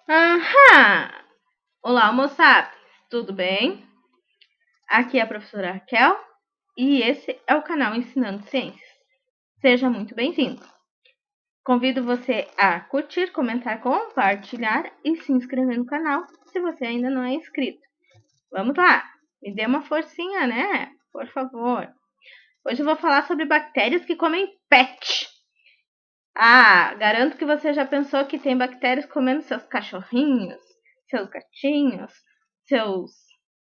Aham! Olá, moçada! Tudo bem? Aqui é a professora Raquel e esse é o canal Ensinando Ciências. Seja muito bem-vindo. Convido você a curtir, comentar, compartilhar e se inscrever no canal se você ainda não é inscrito. Vamos lá! Me dê uma forcinha, né? Por favor. Hoje eu vou falar sobre bactérias que comem pet. Garanto que você já pensou que tem bactérias comendo seus cachorrinhos, seus gatinhos, seus,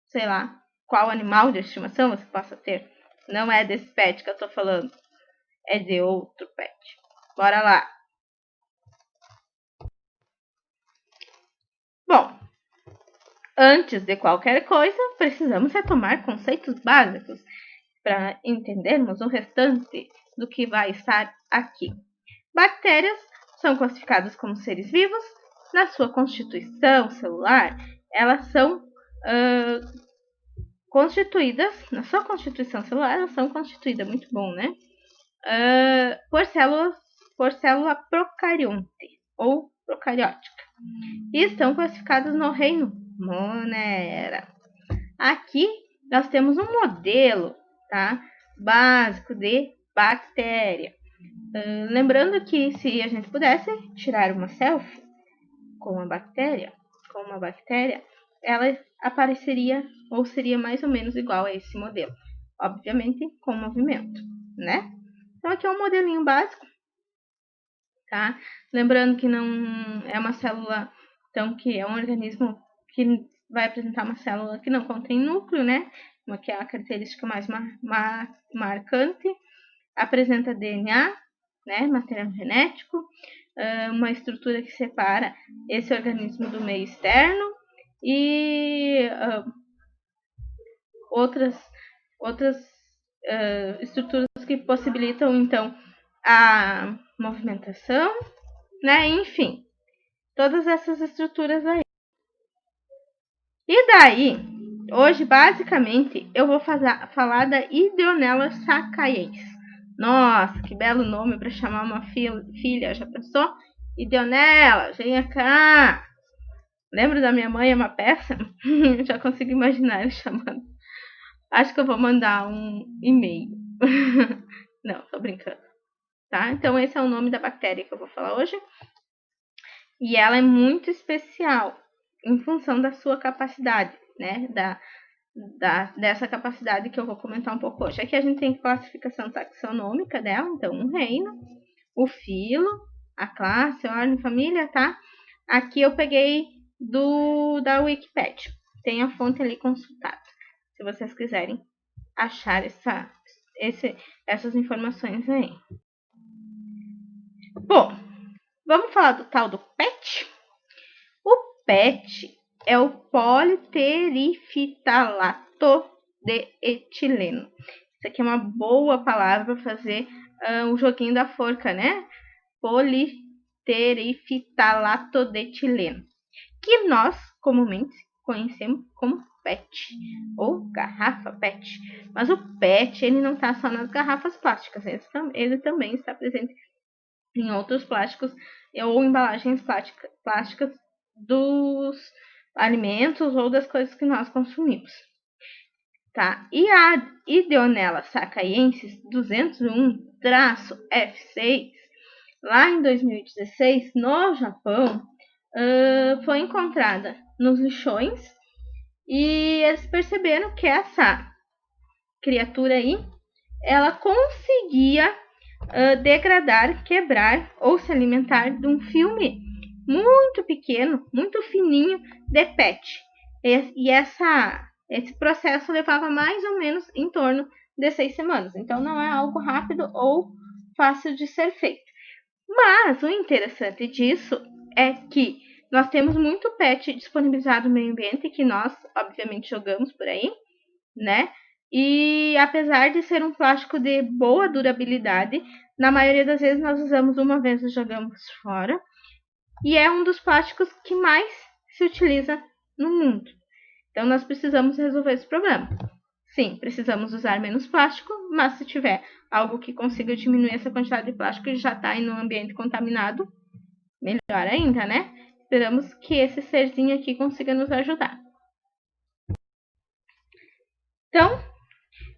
sei lá, qual animal de estimação você possa ter. Não é desse pet que eu tô falando, é de outro pet. Bora lá. Bom, antes de qualquer coisa, precisamos retomar conceitos básicos para entendermos o restante do que vai estar aqui. Bactérias são classificadas como seres vivos. Na sua constituição celular, elas são constituídas, muito bom, né? Por célula procarionte ou procariótica. E estão classificadas no reino Monera. Aqui nós temos um modelo, tá? Básico de bactéria. Lembrando que se a gente pudesse tirar uma selfie com uma bactéria, ela apareceria ou seria mais ou menos igual a esse modelo. Obviamente com movimento, né? Então aqui é um modelinho básico, tá? Lembrando que não é uma célula, então que é um organismo que vai apresentar uma célula que não contém núcleo, né? Que é a característica mais marcante. Apresenta DNA, né? Material genético, uma estrutura que separa esse organismo do meio externo e outras estruturas que possibilitam, então, a movimentação, né? Enfim, todas essas estruturas aí. E daí, hoje, basicamente, eu vou falar da Ideonella sacaiensis. Nossa, que belo nome para chamar uma filha, já pensou? Ideonella, venha cá! Lembra da Minha Mãe é uma Peça? Já consigo imaginar ele chamando. Acho que eu vou mandar um e-mail. Não, tô brincando. Tá? Então esse é o nome da bactéria que eu vou falar hoje. E ela é muito especial em função da sua capacidade, né? Dessa capacidade que eu vou comentar um pouco hoje. Aqui a gente tem classificação taxonômica dela, então um reino, o filo, a classe, a ordem, família, tá? Aqui eu peguei da Wikipedia. Tem a fonte ali consultada, se vocês quiserem achar essas informações aí. Bom, vamos falar do tal do PET? O PET é o politerifitalato de etileno. Isso aqui é uma boa palavra para fazer o joguinho da forca, né? Politerifitalato de etileno, que nós comumente conhecemos como PET ou garrafa PET. Mas o PET ele não está só nas garrafas plásticas, ele também está presente em outros plásticos ou embalagens plásticas dos alimentos ou das coisas que nós consumimos. Tá? E a Ideonella sacaiensis 201-F6, lá em 2016, no Japão, foi encontrada nos lixões e eles perceberam que essa criatura aí, ela conseguia degradar, quebrar ou se alimentar de um filme muito pequeno, muito fininho de PET. E esse processo levava mais ou menos em torno de 6 semanas. Então não é algo rápido ou fácil de ser feito. Mas o interessante disso é que nós temos muito PET disponibilizado no meio ambiente que nós, obviamente, jogamos por aí, né? E apesar de ser um plástico de boa durabilidade, na maioria das vezes nós usamos uma vez e jogamos fora. E é um dos plásticos que mais se utiliza no mundo. Então nós precisamos resolver esse problema. Sim, precisamos usar menos plástico, mas se tiver algo que consiga diminuir essa quantidade de plástico que já está no ambiente contaminado, melhor ainda, né? Esperamos que esse serzinho aqui consiga nos ajudar. Então,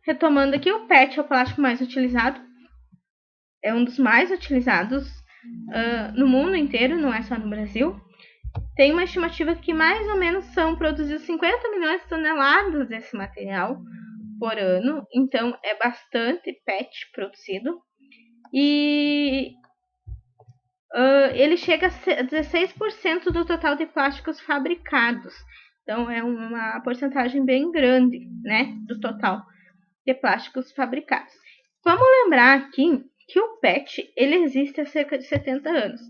retomando aqui, o PET é o plástico mais utilizado. É um dos mais utilizados no mundo inteiro, não é só no Brasil. Tem uma estimativa que mais ou menos são produzidos 50 milhões de toneladas desse material por ano. Então, é bastante PET produzido. E ele chega a 16% do total de plásticos fabricados. Então, é uma porcentagem bem grande, né, do total de plásticos fabricados. Vamos lembrar aqui que o PET ele existe há cerca de 70 anos.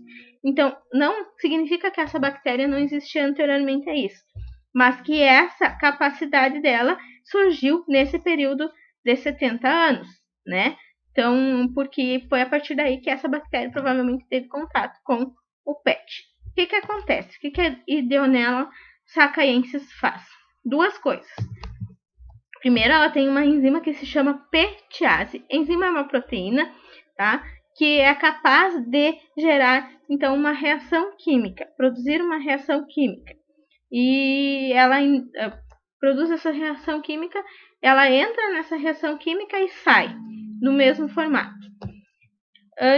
Então, não significa que essa bactéria não existia anteriormente a isso, mas que essa capacidade dela surgiu nesse período de 70 anos, né? Então, porque foi a partir daí que essa bactéria provavelmente teve contato com o PET. O que acontece? O que a Ideonella sacaiensis faz? Duas coisas. Primeiro, ela tem uma enzima que se chama PTase. Enzima é uma proteína, tá? Que é capaz de gerar, então, uma reação química, produzir uma reação química. E ela produz essa reação química, ela entra nessa reação química e sai no mesmo formato.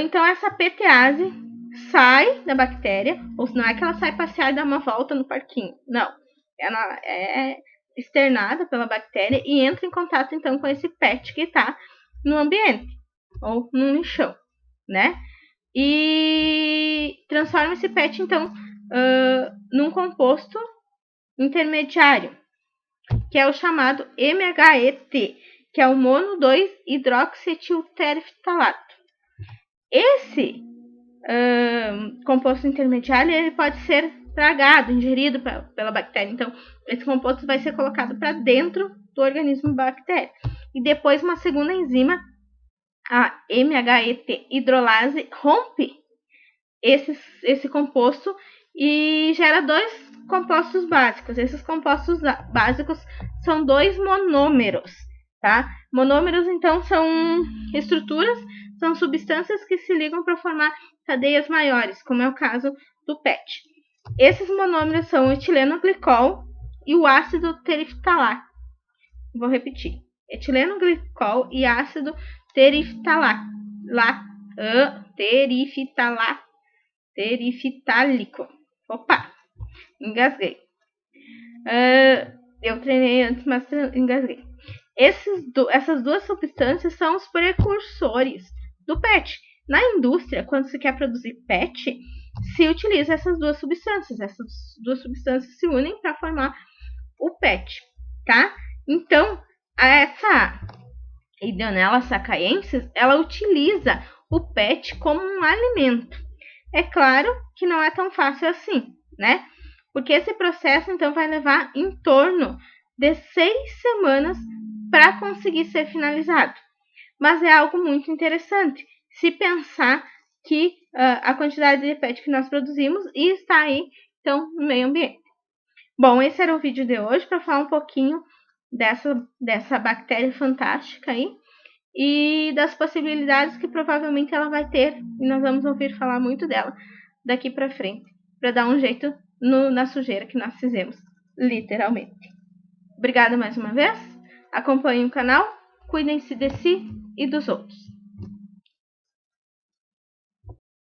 Então, essa PTase sai da bactéria, ou não é que ela sai passear e dá uma volta no parquinho, não. Ela é externada pela bactéria e entra em contato, então, com esse PET que está no ambiente, ou no lixão, né? E transforma esse PET, então, num composto intermediário, que é o chamado MHET, que é o mono 2-hidroxietilterftalato. Esse composto intermediário ele pode ser tragado, ingerido pela bactéria. Então, esse composto vai ser colocado para dentro do organismo bactérico. E depois uma segunda enzima, a MHET hidrolase, rompe esse composto e gera dois compostos básicos. Esses compostos básicos são dois monômeros, tá? Monômeros, então, são estruturas, são substâncias que se ligam para formar cadeias maiores, como é o caso do PET. Esses monômeros são o etilenoglicol e o ácido teriftalato. Vou repetir. Etilenoglicol e ácido terifitálico. Opa, engasguei. Eu treinei antes, mas engasguei. Essas duas substâncias são os precursores do PET. Na indústria, quando se quer produzir PET, se utiliza essas duas substâncias. Essas duas substâncias se unem para formar o PET, tá? Então, essa Ideonella sacaiensis, ela utiliza o PET como um alimento. É claro que não é tão fácil assim, né? Porque esse processo, então, vai levar em torno de 6 semanas para conseguir ser finalizado. Mas é algo muito interessante se pensar que a quantidade de PET que nós produzimos e está aí, então, no meio ambiente. Bom, esse era o vídeo de hoje para falar um pouquinho dessa bactéria fantástica aí e das possibilidades que provavelmente ela vai ter, e nós vamos ouvir falar muito dela daqui para frente, para dar um jeito na sujeira que nós fizemos, literalmente. Obrigada mais uma vez, acompanhem o canal, cuidem-se de si e dos outros.